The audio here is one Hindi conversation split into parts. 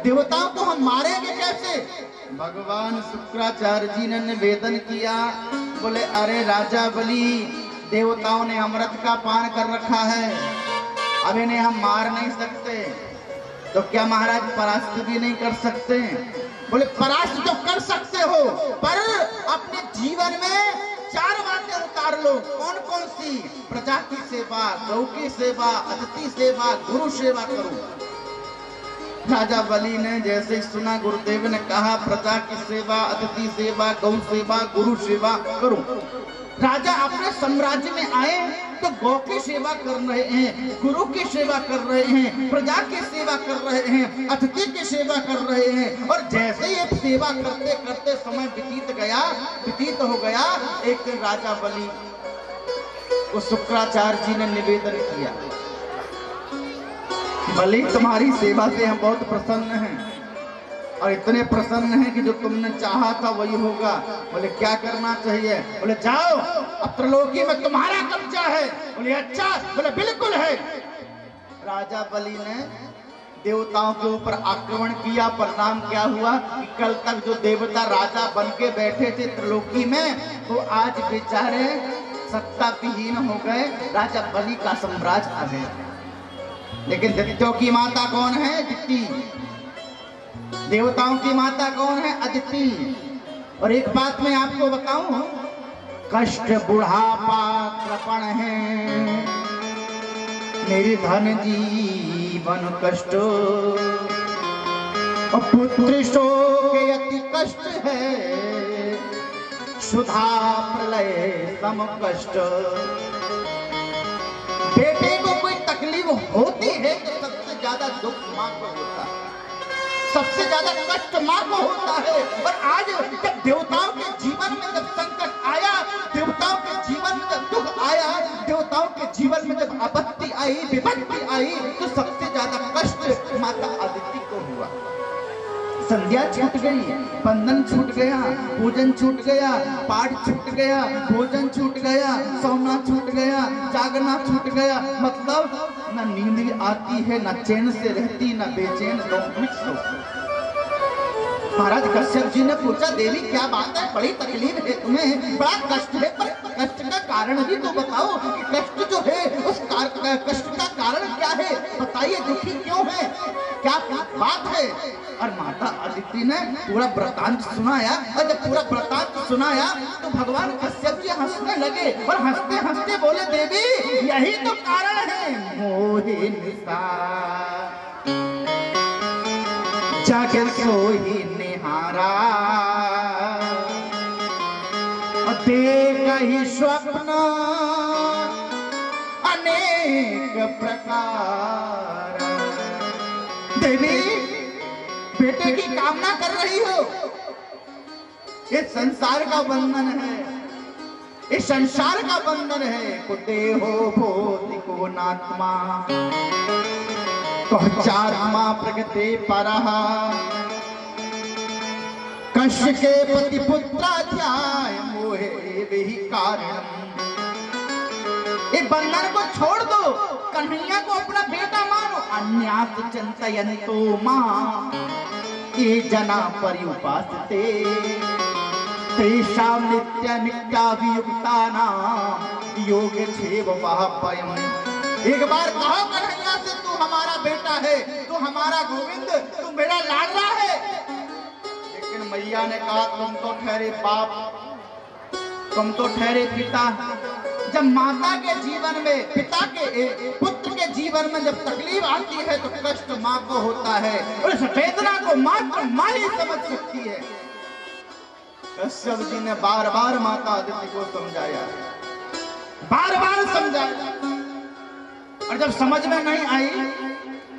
देवताओं को हम मारेंगे कैसे? भगवान शुक्राचार्य जी ने निवेदन किया, बोले अरे राजा बलि, देवताओं ने अमृत का पान कर रखा है, अब इन्हें हम मार नहीं सकते, तो क्या महाराज परास्त भी नहीं कर सकते? बोले परास्त तो कर सकते हो, पर अपने जीवन में 4 बातें उतार लो। कौन कौन सी? प्रजा की सेवा, गौ की सेवा, अतिथि सेवा, गुरु सेवा करो। राजा बलि ने जैसे ही सुना गुरुदेव ने कहा प्रजा की सेवा, अतिथि सेवा, गौ सेवा, गुरु सेवा करो, राजा अपने साम्राज्य में आए तो गौ की सेवा कर रहे हैं, गुरु की सेवा कर रहे हैं, प्रजा की सेवा कर रहे हैं, अतिथि की सेवा कर रहे हैं। और जैसे ये सेवा करते करते समय व्यतीत हो गया, एक राजा बलि को शुक्राचार्य जी ने निवेदन किया, बलि तुम्हारी सेवा से हम बहुत प्रसन्न हैं, और इतने प्रसन्न हैं कि जो तुमने चाहा था वही होगा। बोले क्या करना चाहिए? बोले जाओ, अब त्रिलोकी में तुम्हारा कब्जा है। बोले अच्छा? बोले बिल्कुल है। राजा बलि ने देवताओं के ऊपर आक्रमण किया। परिणाम क्या हुआ कि कल तक जो देवता राजा बन के बैठे थे त्रिलोकी में, वो आज बेचारे सत्ता विहीन हो गए, राजा बलि का साम्राज्य आ गया। लेकिन दैत्यों की माता कौन है? अदिति। देवताओं की माता कौन है? अदिति। और एक बात मैं आपको बताऊं, कष्ट बुढ़ापा कृपण है, निर्धन जीवन कष्ट, पुत्र शोक अति कष्ट है, सुधा प्रलय सम कष्ट। बेटे को कोई तकलीफ होती है तो सबसे ज्यादा दुख मां को होता है, सबसे ज्यादा कष्ट मां को होता है। और आज जब देवताओं के जीवन में जब संकट आया, देवताओं के जीवन में जब दुख आया, देवताओं के जीवन में जब आपत्ति आई, विपत्ति आई, तो सबसे ज्यादा कष्ट माता अदिति को हुआ। संध्या छूट गई, बंधन छूट गया, पूजन छूट गया, पाठ छूट गया, भोजन छूट गया, सोना छूट गया, जागना छूट गया। मतलब न नींद भी आती है, न चैन से रहती, न बेचैन महाराज कश्यप जी ने पूछा, देवी क्या बात है, बड़ी तकलीफ है तुम्हें, बड़ा कष्ट है, पर कष्ट का कारण भी तो बताओ कि कष्ट जो है उस कष्ट का कारण क्या है, बताइए, दुखी क्यों है, क्या बात है? और माता अदिति ने पूरा वृतांत सुनाया। और जब पूरा वृतांत सुनाया तो भगवान कश्यप जी हंसने लगे और हंसते हंसते बोले, देवी यही तो कारण है, मोहि निशा जागर सोहि निहारा, देख ही स्वप्न अनेक प्रकार। देवी बेटे की कामना कर रही हो, ये संसार का बंधन है, ये संसार का बंधन है। कुटे हो भौतिको नात्मा, चात्मा प्रगते परहा, कश्य के पति पुत्राध्याय मोहे वही कारण। ये बंधन को छोड़ दो, कन्हैया को अपना बेटा मानो। अन्यास चिंतयन्तो मां ये जना पर्युपासते, तेषां नित्य नित्याभियुक्तानां योगक्षेम वहापयम्। एक बार कहो कन्हैया से, तू हमारा बेटा है, तू हमारा गोविंद, तू मेरा लाडला है। लेकिन मैया ने कहा, तुम तो ठहरे बाप, तुम तो ठहरे पिता। जब माता के जीवन में, पिता के पुत्र के जीवन में जब तकलीफ आती है तो कष्ट माँ को होता है, और इस वेदना को मात्र माँ ही समझ सकती है। कश्यप जी ने बार बार माता अदिति को समझाया, बार बार समझाया, और जब समझ में नहीं आई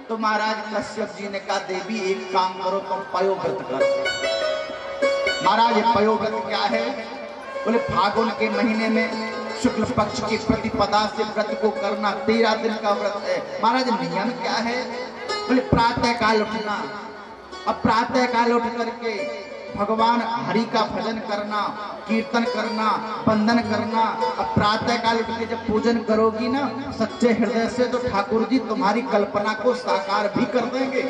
तो महाराज कश्यप जी ने कहा, देवी एक काम करो, तुम पयोव्रत करो। महाराज पयोव्रत क्या है? बोले फागुन के महीने में शुक्ल पक्ष की प्रतिपदा से व्रत को करना, 13 दिन का व्रत है। महाराज नियम क्या है? बोले प्रातः काल उठना, अब प्रातः काल उठ करके भगवान हरि का भजन करना, कीर्तन करना, वंदन करना। अब प्रातः काल उठ के जब पूजन करोगी ना सच्चे हृदय से, तो ठाकुर जी तुम्हारी कल्पना को साकार भी कर देंगे।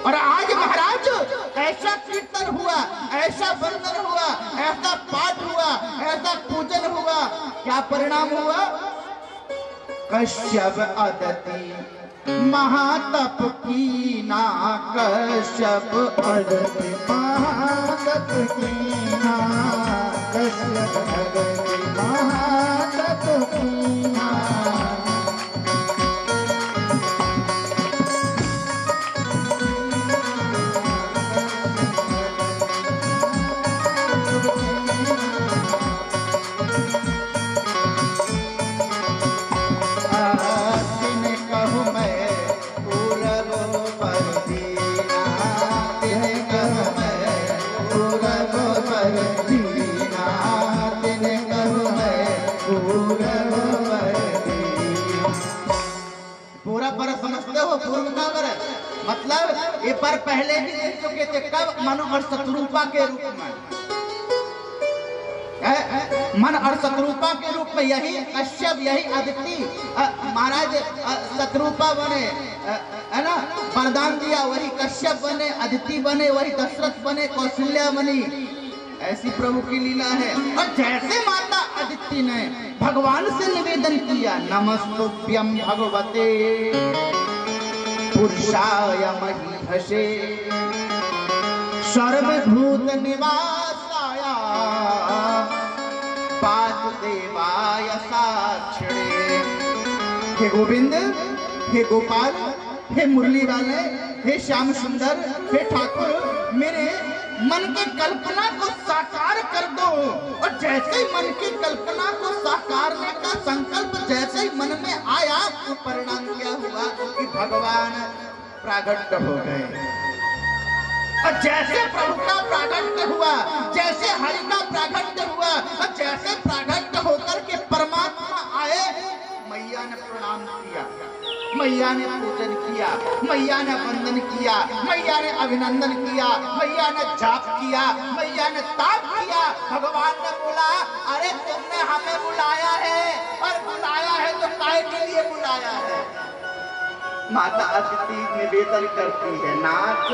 और आज महाराज ऐसा कीर्तन हुआ, ऐसा वंदन हुआ, ऐसा पाठ हुआ, ऐसा पूजन हुआ, क्या परिणाम हुआ? कश्यप अदिति महातप कीना, कश्यप अदिति महातप कीना, कश्यप अदिति महातप कीना। मतलब एक बार पहले भी देख चुके थे, कब? मन और शत्रुपा के रूप में, मन और शत्रुपा के रूप में। यही कश्यप, यही अदिति महाराज शत्रुपा बने, है ना, वरदान दिया, वही कश्यप बने, अदिति बने, वही दशरथ बने, कौशल्या बनी। ऐसी प्रभु की लीला है। और जैसे माता अदिति ने भगवान से निवेदन किया, नमस्तुभ्यं भगवते पुरुषाय महीधसे सर्वभूत निवासाय वासुदेवाय साक्षिणे। हे गोविंद, हे गोपाल, हे मुरली वाले, हे श्याम सुंदर, हे ठाकुर, मेरे मन की कल्पना को साकार कर दो। और जैसे ही मन की कल्पना को साकारने का संकल्प जैसे ही मन में आया, तो परिणाम क्या हुआ कि भगवान प्रागट्य हो गए। और जैसे प्रभु का प्रागट्य हुआ, जैसे हरि का प्रागट्य हुआ, और जैसे प्रागट्य होकर के परमात्मा आए, मैया ने प्रणाम किया, मैया ने पूजन किया, मैया ने वंदन किया, मैया ने अभिनंदन किया, मैया ने जाप किया, मैया ने ताप किया। भगवान ने बोला, अरे तुमने हमें बुलाया है, और बुलाया है तो काहे के लिए बुलाया है? माता अदिति निवेदन करती है, नाथ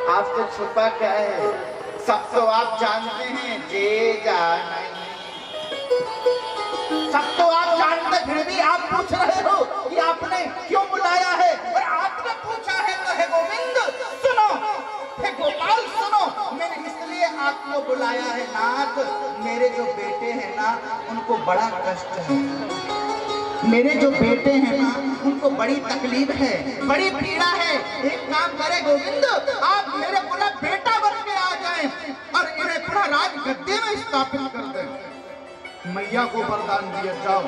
आपसे छुपा क्या है? सब तो आप जानते हैं, जे जाना सब तो आप जानते, फिर भी आप पूछ रहे हो कि आपने क्यों बुलाया है? और आपने पूछा है तो हे गोविंद सुनो, हे गोपाल सुनो, मैंने इसलिए आपको बुलाया है नाथ, मेरे जो बेटे हैं ना, उनको बड़ा कष्ट है, मेरे जो बेटे हैं ना, उनको बड़ी तकलीफ है, बड़ी पीड़ा है। एक काम करे गोविंद, आप मेरे पुनः बेटा बन के आ जाएं और इन्हें पुनः राज गद्दे में स्थापित कर दें। मैया को वरदान दिया, जाओ,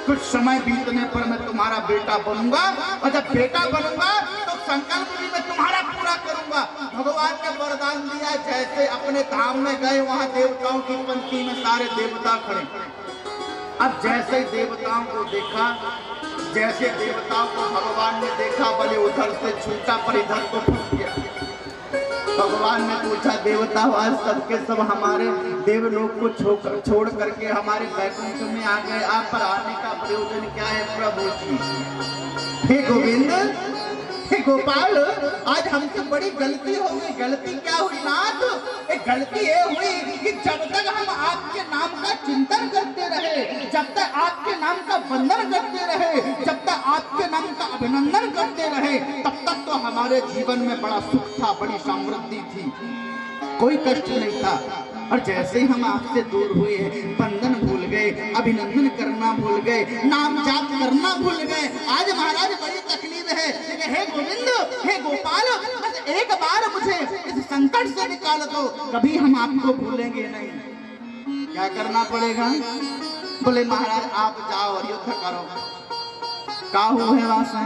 कुछ समय बीतने पर मैं तुम्हारा बेटा बनूंगा, और जब बेटा बनूंगा तो संकल्प भी मैं तुम्हारा पूरा करूंगा। भगवान ने वरदान दिया, जैसे अपने धाम में गए, वहां देवताओं की पंक्ति में सारे देवता खड़े। अब जैसे देवताओं को देखा, जैसे देवताओं को भगवान ने देखा, भले उधर से छूटा पर इधर तो फंस गया। भगवान ने पूछा, देवता आज सबके सब हमारे देवलोक को छोड़ करके हमारे वैकुंठ में आ गए, आप पर आने का प्रयोजन क्या है प्रभु जी? हे गोविंद, हे गोपाल, आज हमसे बड़ी गलती हो गई। गलती क्या हुई नाथ? एक गलती ये हुई कि जब तक हम आपके नाम का चिंतन करते रहे, जब तक आपके नाम का वंदन करते रहे, जब तक आपके नाम का अभिनंदन करते रहे, तब तक तो हमारे जीवन में बड़ा सुख था, बड़ी समृद्धि थी, कोई कष्ट नहीं था। और जैसे ही हम आपसे दूर हुए, वंदन भूल गए, अभिनंदन करना भूल गए, नाम जाप करना भूल गए, आज महाराज बड़ी तकलीफ है। लेकिन हे गोविंद, हे गोपाल, बस एक बार मुझे इस संकट से निकाल दो, कभी हम आपको भूलेंगे नहीं। क्या करना पड़ेगा? बोले महाराज आप जाओ और युद्ध करो। का हुए वासा?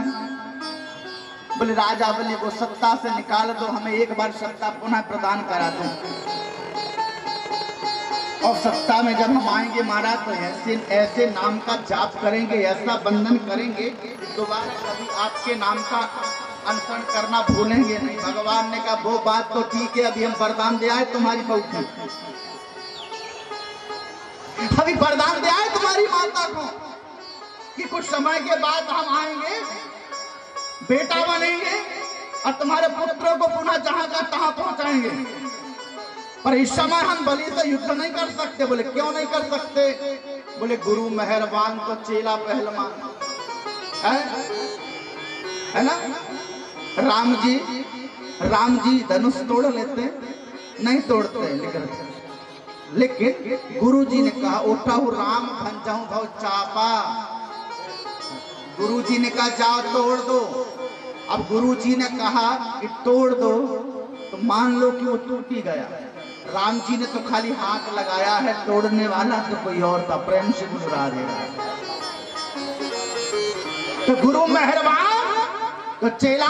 बोले राजा बोले को सत्ता से निकाल दो, हमें एक बार सत्ता पुनः प्रदान करा दो। और सत्ता में जब हम आएंगे महाराज, तो ऐसे नाम का जाप करेंगे, ऐसा बंधन करेंगे, दोबारा कभी आपके नाम का अनुसरण करना भूलेंगे नहीं। भगवान ने कहा वो बात तो ठीक है, अभी हम वरदान दे आए तुम्हारी बहू को, अभी वरदान दे आए तुम्हारी माता को कि कुछ समय के बाद हम आएंगे, बेटा बनेंगे, और तुम्हारे पुत्रों को पुनः जहां का तहां पहुंचाएंगे, पर इस समय हम बलि से युद्ध नहीं कर सकते। बोले क्यों नहीं कर सकते? बोले गुरु मेहरबान तो चेला पहलवान है ना। राम जी धनुष तोड़ लेते, नहीं तोड़ते, लेकिन गुरु जी ने कहा उठाओ राम भंजाऊं भाव चापा। गुरु जी ने कहा जाओ तोड़ दो। अब गुरु जी ने कहा कि तोड़ दो, तो मान लो कि वो टूट ही गया। राम जी ने तो खाली हाथ लगाया है, तोड़ने वाला तो कोई और था, प्रेम से गुजरा देगा। तो गुरु मेहरबान तो चेला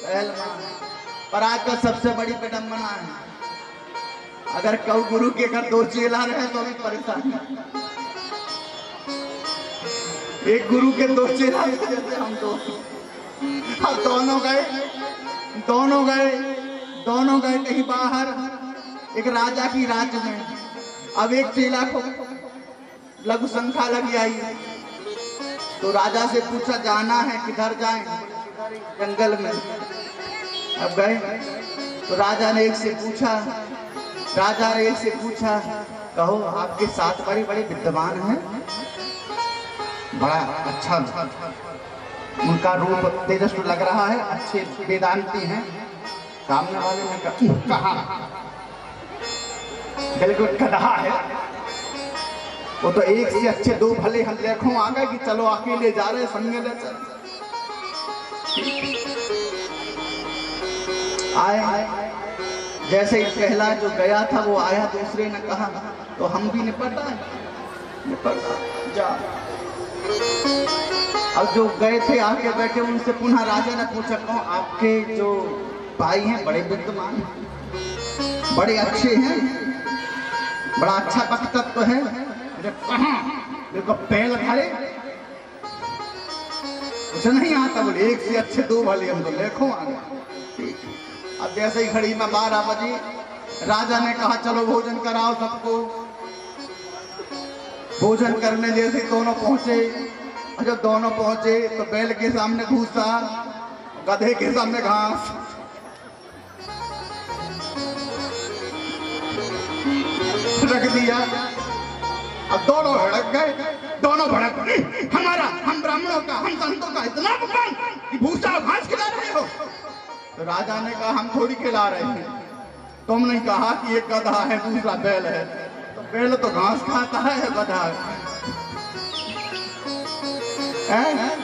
पहलवान। पर आजकल सबसे बड़ी विडंबना है, अगर कऊ गुरु के घर दो चेला रहे तो भी परेशान। एक गुरु के दो चेला, जैसे हम दो, अब दोनों गए कहीं बाहर, एक राजा की राज में। अब एक चेला को लघु शंका लगी आई, तो राजा से पूछा जाना है किधर जाएं? जंगल में। अब गए तो राजा ने एक से पूछा कहो आपके साथ बड़े बड़े विद्वान हैं, बड़ा अच्छा उनका रूप तेजस्वी लग रहा है, अच्छे वेदांती हैं। सामने वाले ने कहा बिल्कुल गधा है वो, तो एक से अच्छे दो भले हम देखो आ गए कि चलो अकेले जा रहे संग ले चल। आए जैसे ही पहला जो गया था वो आया, दूसरे ने कहा तो हम भी निपटा जा। अब जो गए थे आके बैठे, उनसे पुनः राजा ने पूछा कहो आपके जो भाई हैं बड़े विद्वान, बड़े अच्छे हैं, बड़ा अच्छा वक्तत्व है। कहाँ देखो पहल घरे कुछ नहीं आता। बोले एक से अच्छे दो भले हम तो देखो आ गए। अब जैसे ही घड़ी में 12 बजे राजा ने कहा चलो भोजन कराओ सबको। भोजन करने जैसे दोनों पहुंचे, और जब दोनों पहुंचे तो बैल के सामने भूसा, गधे के सामने घास। रख दिया। अब दोनों भड़क गए, हम ब्राह्मणों का, हम संतों का इतना बखान कि भूसा और घास खिला रहे हो। तो राजा ने कहा हम थोड़ी खिला रहे हैं, तुमने कहा कि एक गधा है दूसरा बैल है, तो बैल तो घास खाता है, गधा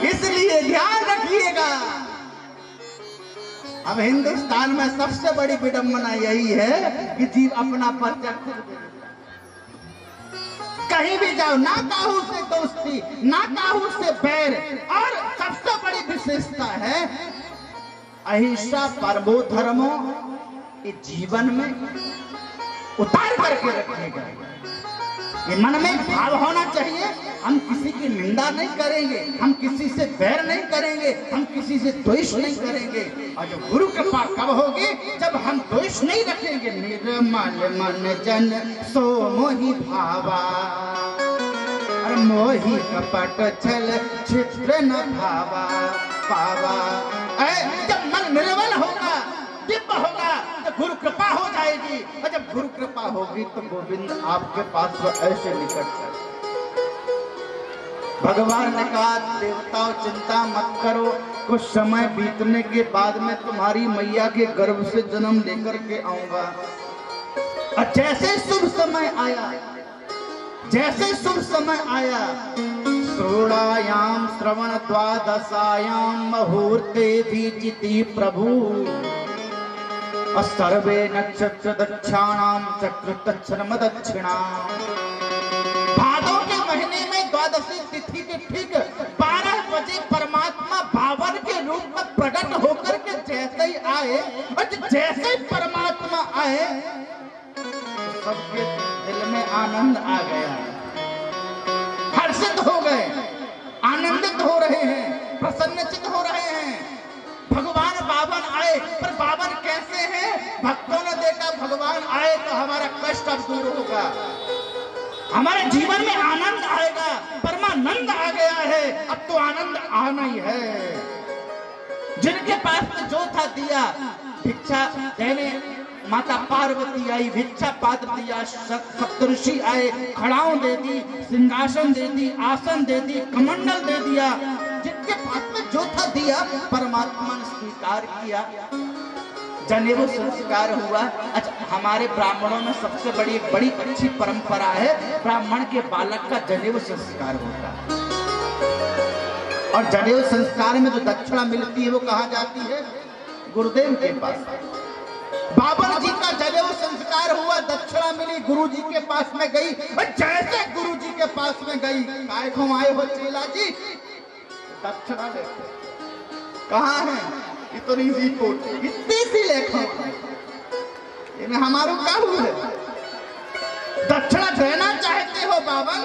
इसलिए ध्यान रखिएगा। अब हिंदुस्तान में सबसे बड़ी विडंबना यही है कि जीव अपना परिचय खुद दे। कहीं भी जाओ, ना काहू से दोस्ती, ना काहू से बैर, और सबसे बड़ी विशेषता है अहिंसा परमो धर्मो। ये जीवन में उतार करके रखिएगा। ये मन में भाव होना चाहिए, हम किसी की निंदा नहीं करेंगे, हम किसी से बैर नहीं करेंगे, हम किसी से द्वेष नहीं करेंगे। और जो गुरु कृपा कब होगी? जब हम द्वेष नहीं रखेंगे। निर्मल मन जन सो मोहि भावा, और मोहि कपट छल छिद्र न भावा पावा। जब मन निर्मल होगा, दिव्य होगा, तो गुरु कृपा हो जाएगी। और जब गुरु कृपा होगी तो गोविंद आपके पास वो ऐसे निकट है। भगवान ने कहा देवताओं चिंता मत करो, कुछ समय बीतने के बाद में तुम्हारी मैया के गर्भ से जन्म लेकर के आऊंगा। और जैसे शुभ समय आया, श्रोणायाम श्रवण द्वादशायाम मुहूर्ते विजिति प्रभु, सर्वे नक्षत्र दक्षाणाम चक्र तक्षणम दक्षिणा। भादों के महीने में द्वादशी तिथि के ठीक 12 बजे परमात्मा बावन के रूप में प्रकट होकर के जैसे ही आए, और जैसे ही परमात्मा आए तो सबके दिल में आनंद आ गया, हर्षित हो गए, आनंदित हो रहे हैं, प्रसन्नचित हो रहे हैं। भगवान बावन आए, पर बावन कैसे हैं? भक्तों ने देखा भगवान आए तो हमारा कष्ट अब दूर होगा, हमारे जीवन में आनंद आएगा, परमानंद आ गया है, अब तो आनंद आना ही है। जिनके पास में जो था दिया। भिक्षा देने माता पार्वती आई, भिक्षा पात्र दिया, सप्तऋषि आए, खड़ाओं दे दी, सिंहासन दे दी, आसन दे दी, कमंडल दे दिया। जिनके पास में जो था दिया, परमात्मा ने स्वीकार किया, जनेऊ संस्कार हुआ। अच्छा, हमारे ब्राह्मणों में सबसे बड़ी अच्छी परंपरा है, ब्राह्मण के बालक का जनेऊ संस्कार होता है। और जनेऊ संस्कार में जो दक्षिणा मिलती है वो कहाँ जाती है? गुरुदेव के पास। बाबर जी का जनेऊ संस्कार हुआ, दक्षिणा मिली, गुरु जी के पास में गई। और जैसे गुरु जी के पास में गई, काय को आए हो चेला जी, दक्षिणा लेते कहाँ है? इतनी सी कोट, इतनी सी लेखो, इनमें हमारो क्या हुआ है? दक्षिणा देना चाहते हो बाबन,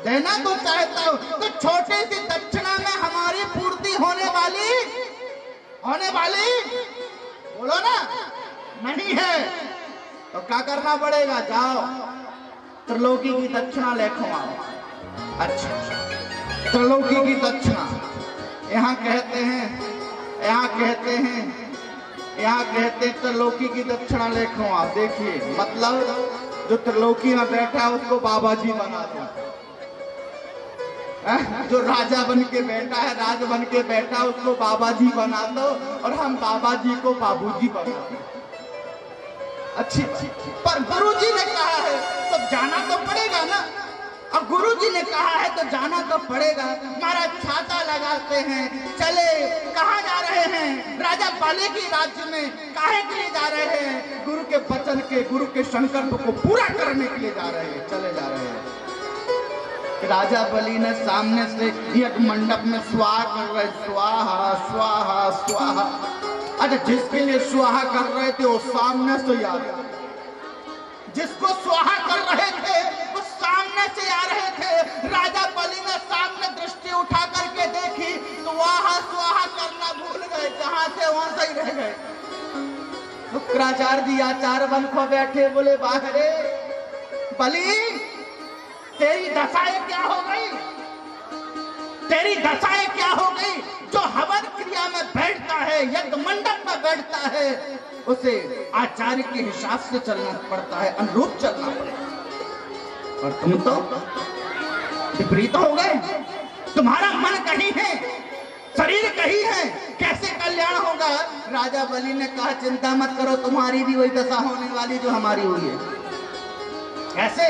देना तो चाहता हो, तो छोटी सी दक्षिणा में हमारी पूर्ति होने वाली बोलो ना, नहीं है तो क्या करना पड़ेगा? जाओ त्रिलोकी की दक्षिणा लेखो आओ। अच्छा, त्रिलोकी की दक्षिणा यहाँ कहते हैं त्रिलोकी की दक्षिणा लेखो आप। देखिए, मतलब जो त्रिलोकी में बैठा है उसको बाबा जी बना दो, जो राजा बन के बैठा है, राज बन के बैठा है, उसको बाबा जी बना दो, और हम बाबा जी को बाबूजी बना दो। अच्छी, पर गुरु जी ने कहा है तो जाना तो पड़ेगा ना। अब गुरु जी ने कहा है तो जाना तो पड़ेगा। महाराज छाता लगाते हैं, चले, कहाँ जा रहे हैं? राजा बलि के राज्य में। काहे के लिए जा रहे हैं? गुरु के वचन के, गुरु के संकल्प को पूरा करने के लिए जा रहे हैं, चले जा रहे हैं। राजा बलि ने सामने से एक मंडप में स्वाहा कर रहे, स्वाहा स्वाहा स्वाहा। अच्छा, जिसके लिए स्वाहा कर रहे थे वो सामने से आ रहे, जिसको स्वाहा कर रहे थे वो सामने से आ रहे थे। राजा बलि ने सामने दृष्टि उठा करके देखी, स्वाहा स्वाहा करना भूल गए, जहां थे वहां से ही रह गए। शुक्राचार्य जी आचार्य बन को बैठे, बोले बाहरे बलि, तेरी दशाएं क्या हो गई? तेरी दशाएं क्या हो गई? जो हवन क्रिया में बैठता है, यज्ञ मंडप में बैठता है, उसे आचार्य के हिसाब से चलना पड़ता है, अनुरूप चलना पड़ता है। और तुम तो विपरीत हो गए, तुम्हारा मन कहीं है, शरीर कहीं है, कैसे कल्याण होगा? राजा बलि ने कहा, चिंता मत करो, तुम्हारी भी वही दशा होने वाली जो हमारी हुई है। कैसे?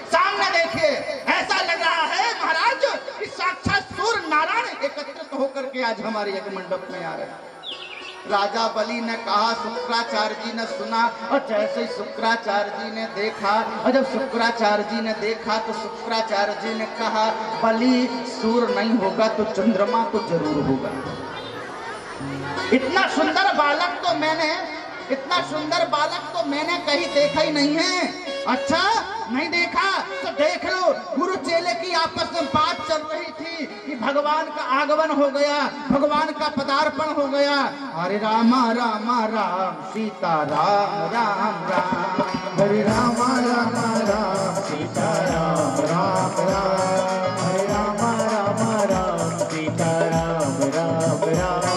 सामने देखिए, ऐसा लग रहा है महाराज कि साक्षात सूर्य नारायण एकत्रित होकर के आज हमारे यज्ञ मंडप में आ रहे हैं। राजा बलि ने कहा, शुक्राचार्य जी ने सुना, और जैसे ही शुक्राचार्य जी ने देखा, और जब शुक्राचार्य जी ने देखा तो शुक्राचार्य जी ने कहा, बलि सूर्य नहीं होगा तो चंद्रमा तो जरूर होगा। इतना सुंदर बालक तो मैंने कहीं देखा ही नहीं है। अच्छा, नहीं देखा तो देख लो, गुरु चेले की आपस में बात चल रही थी कि भगवान का आगमन हो गया, भगवान का पदार्पण हो गया। हरे रामा रामा राम सीता राम राम राम, हरे रामा रामा राम सीता राम राम राम, हरे रामा रामा राम सीता राम राम राम,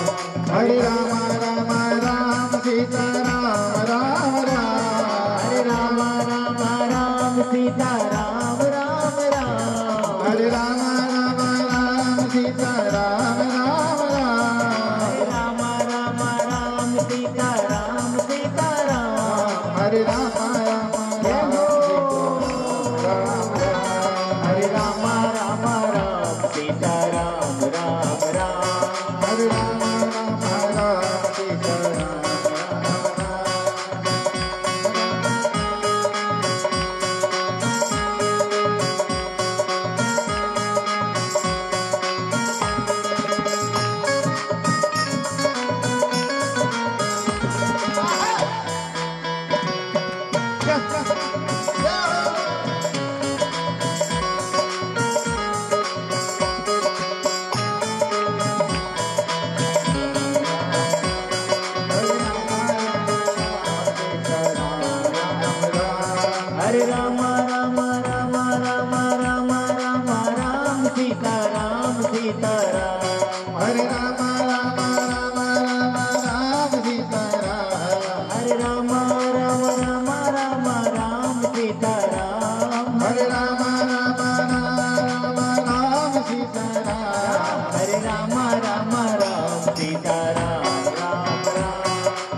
हरे रामा रामा राम सीता राम राम राम, हरे रामा रामा राम सीता राम राम राम, हरे रामा रामा राम सीता राम राम राम, हरे रामा रामा राम सीता राम सीता राम, हरे रामा रामा राम, हरे रामा रामा राम सीता राम राम राम, हरे रामा रामा राम सीता राम राम। सीता राम राम राम,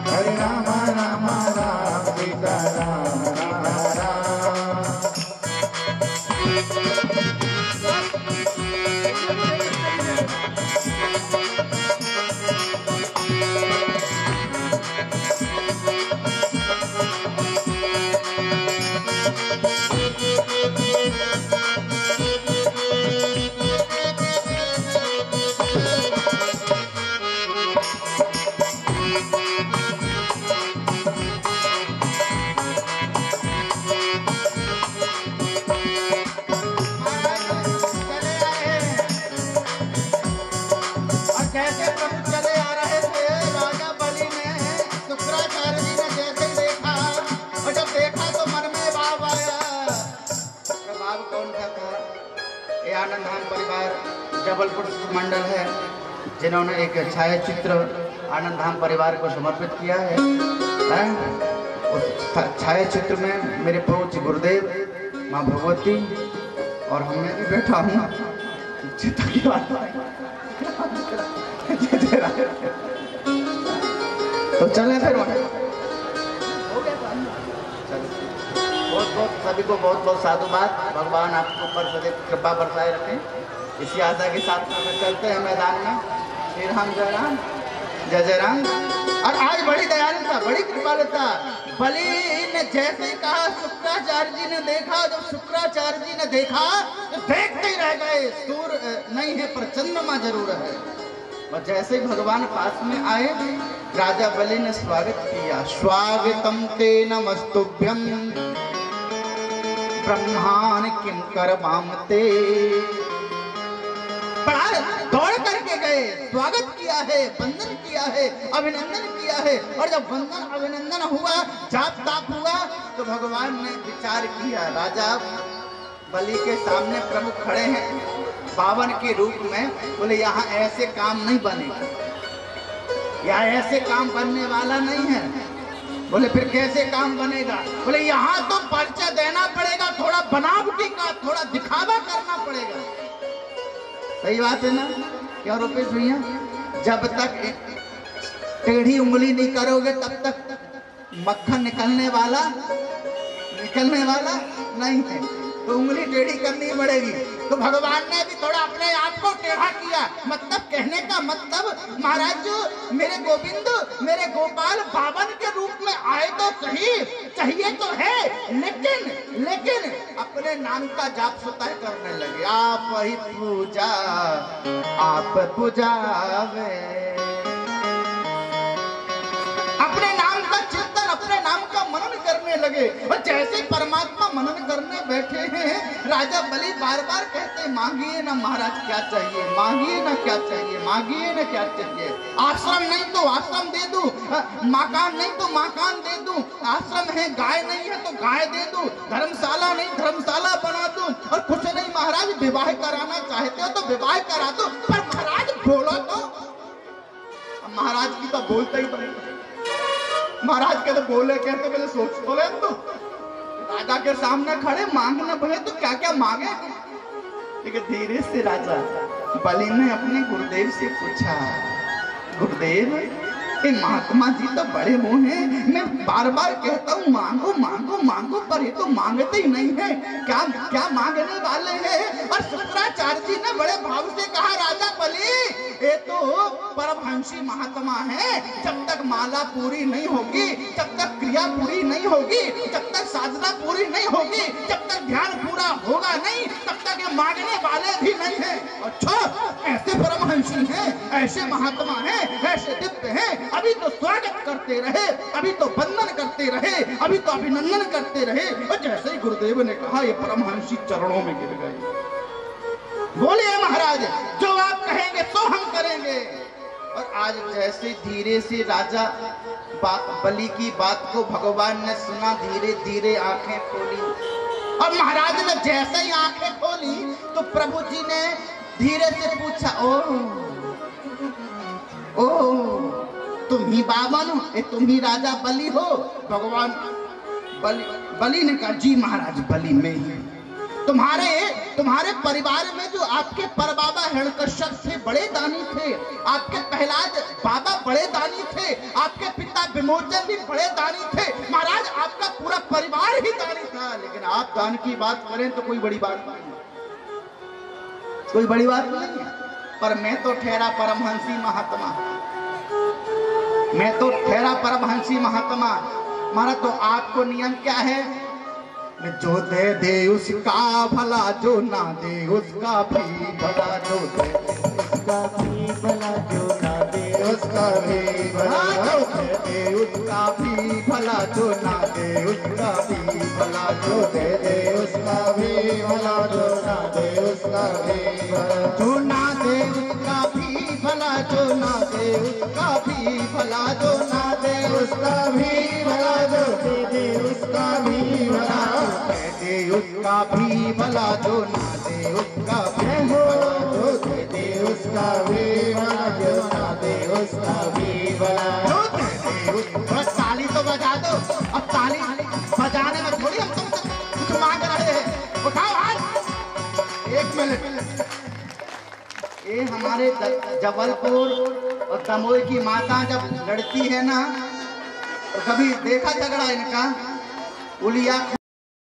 हरे राम राम राम, सीता राम राम राम। आनंद धाम परिवार जबलपुर मंडल है, जिन्होंने एक छाया चित्र आनंद धाम परिवार को समर्पित किया है। उस छाया चित्र में मेरे पूज्य गुरुदेव, माँ भगवती और मैं भी बैठा हूँ। चित्र की बात तो चले फिर बहुत बहुत सभी को बहुत बहुत साधुवाद। भगवान आपके ऊपर सदैव कृपा बरसाए रखें। इसी आशा के साथ में चलते हैं मैदान में। श्री राम जय राम, जय जय राम। और आज बड़ी दयालुता, बड़ी कृपालुता, बलि ने जैसे ही कहा शुक्राचार्य जी ने देखा। जब शुक्राचार्य जी ने देखा तो देखते ही रह गए। सूर्य नहीं है पर चंद्रमा जरूर है। और जैसे ही भगवान पास में आए, राजा बलि ने स्वागत किया। स्वागतम ते नमस्तुभ्यम ब्रह्मान किंकर मामते। बड़ा दौड़ करके गए, स्वागत किया है, वंदन किया है, अभिनंदन किया है। और जब वंदन अभिनंदन हुआ, जाप ताप हुआ, तो भगवान ने विचार किया। राजा बलि के सामने प्रमुख खड़े हैं बावन के रूप में। बोले यहाँ ऐसे काम नहीं बनेगा, यहाँ ऐसे काम बनने वाला नहीं है। बोले फिर कैसे काम बनेगा? बोले यहाँ तो पर्चा देना पड़ेगा, थोड़ा बनावटी का, थोड़ा दिखावा करना पड़ेगा। सही बात है ना? क्या रुपेश भैया? जब तक टेढ़ी उंगली नहीं करोगे तब तक मक्खन निकलने वाला नहीं है, तो उंगली टेढ़ी करनी पड़ेगी। तो भगवान ने भी थोड़ा अपने आप को टेढ़ा किया। मतलब कहने का मतलब, महाराज जो मेरे गोविंद, मेरे गोपाल बावन के रूप में आए तो सही, चाहिए तो है, लेकिन अपने नाम का जाप स्वतः करने लगे। आप ही पूजा आप बुझावे, अपने नाम का चिंतन, अपने नाम का मनन करने लगे। और जैसे परमात्मा मनन करने बैठे हैं, राजा बलि बार बार कहते मांगिए ना महाराज क्या चाहिए, मांगिए ना क्या चाहिए, मांगिए ना क्या चाहिए। आश्रम नहीं तो आश्रम दे दूं, मकान नहीं तो मकान दे दूं, आश्रम है गाय नहीं है तो गाय दे दूं, धर्मशाला नहीं धर्मशाला बना दूं। और कुछ नहीं महाराज, विवाह कराना चाहते हो तो विवाह करा दो, पर महाराज बोलो तो। महाराज की तो बोलते ही बनेगा। महाराज के तो बोले कहते पहले सोच तो ले। तो राजा के सामने खड़े मांगने बोले तो क्या क्या मांगे। लेकिन धीरे से राजा बलि ने अपने गुरुदेव से पूछा, गुरुदेव ये महात्मा जी तो बड़े वो हैं, मैं बार बार कहता हूँ मांगो मांगो मांगो, पर ये तो मांगते ही नहीं है, क्या क्या मांगने वाले हैं। और शुक्राचार्य जी ने बड़े भाव से कहा, राजा बलि ये तो परमहंसी महात्मा है, जब तक माला पूरी नहीं होगी, जब तक क्रिया पूरी नहीं होगी, जब तक साधना पूरी नहीं होगी, जब तक ध्यान पूरा होगा नहीं, तब तक ये मांगने वाले भी नहीं है। अच्छा ऐसे परमहंसी हैं, ऐसे महात्मा हैं, ऐसे दिव्य हैं, अभी तो स्वागत करते रहे, अभी तो वंदन करते रहे, अभी तो अभिनंदन करते रहे। और जैसे ही गुरुदेव ने कहा, ये परमहंसी चरणों में गिर गए। बोलिए महाराज, जो आप कहेंगे तो हम करेंगे। और आज जैसे धीरे से राजा बलि की बात को भगवान ने सुना, धीरे धीरे आंखें खोली। और महाराज ने जैसे ही आंखें खोली तो प्रभु जी ने धीरे से पूछा, ओ तुम ही बावन हो, तुम ही राजा बलि हो? भगवान बलि ने कहा, जी महाराज बलि में ही। तुम्हारे तुम्हारे परिवार में जो आपके परबाबा हिरण्यकश्यप से बड़े दानी थे, आपके प्रहलाद बाबा बड़े दानी थे, आपके पिता विमोचन भी बड़े दानी थे। महाराज आपका पूरा परिवार ही दानी था, लेकिन आप दान की बात करें तो कोई बड़ी बात नहीं, कोई बड़ी बात नहीं है। पर मैं तो ठहरा परमहंसी महात्मा, मैं तो ठहरा परमहंसी महात्मा। महाराज तो आपको नियम क्या है? जो दे दे उसका भला, जो ना दे उसका भी भला, जो दे उसका भी भला, जो ना दे उसका भी भला, जो दे उसका भी भला, जो ना दे उसका भी भला, जो दे दे उसका भी भला, जो ना दे उसका भी भला, जो ना दे उसका भी भला, जो ना दे उसका भी भला, जो ना दे उसका भी भला, जो दे उसका भी भला, दे उसका भी भला, जो ना दे उसका भी भला, जो दे उसका भी भला, जो ना दे उसका भी भला, जो दे उसका। ताली तो बजा दो, अब ताली बजाने में थोड़ी हम तुमसे कुछ मांग रहे हैं। उठाओ हाथ। एक मिनट, ये हमारे जबलपुर और दमोह की माता जब लड़ती है ना, तो कभी देखा झगड़ा इनका? उलिया